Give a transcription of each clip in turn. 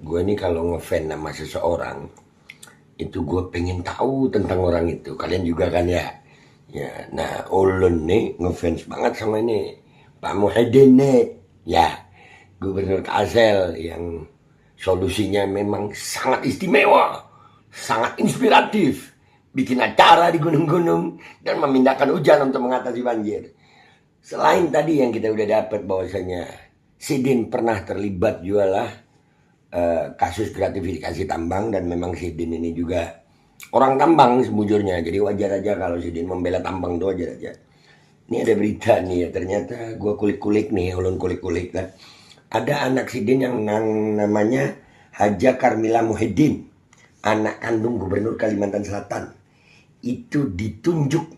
gue nih kalau ngefans sama seseorang, itu gue pengen tahu tentang orang itu. Kalian juga kan ya? Ya, nah Ulun nih ngefans banget sama ini Pak Muhyiddin nih. Ya, Gubernur Kalsel yang solusinya memang sangat istimewa, sangat inspiratif. Bikin acara di gunung-gunung dan memindahkan hujan untuk mengatasi banjir. Selain tadi yang kita udah dapat bahwasanya Sidin pernah terlibat jualah kasus gratifikasi tambang, dan memang Sidin ini juga orang tambang sebujurnya, jadi wajar aja kalau Sidin membela tambang, itu wajar aja. Ini ada berita nih ya, ternyata gue kulik-kulik nih, ulun kulik-kulik kan. Ada anak Sidin yang namanya Haja Karmila Muhyiddin, anak kandung Gubernur Kalimantan Selatan. Itu ditunjuk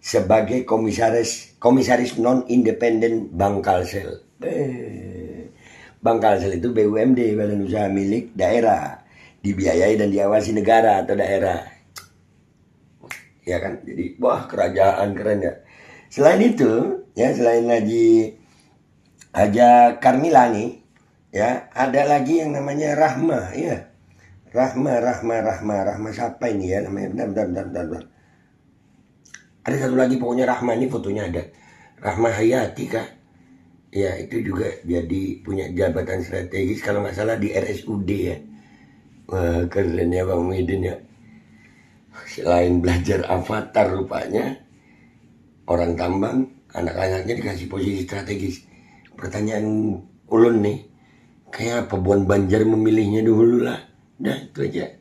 sebagai komisaris non independen Bank Kalsel. Bank Kalsel itu BUMD, Badan Usaha Milik Daerah, dibiayai dan diawasi negara atau daerah. Ya kan, jadi wah kerajaan keren ya. Selain itu, ya selain Haja Karmila nih, ya ada lagi yang namanya Rahma, ya. Rahma siapa ini ya namanya? Bentar. Ada satu lagi pokoknya Rahma, ini fotonya ada. Rahma Hayati kah? Ya itu juga jadi punya jabatan strategis kalau nggak salah di RSUD ya. Wah keren ya Bang Muhyiddin ya. Selain belajar avatar rupanya orang tambang, anak-anaknya dikasih posisi strategis. Pertanyaan ulun nih, kayak apa Buan Banjar memilihnya dulu lah. Nah itu aja.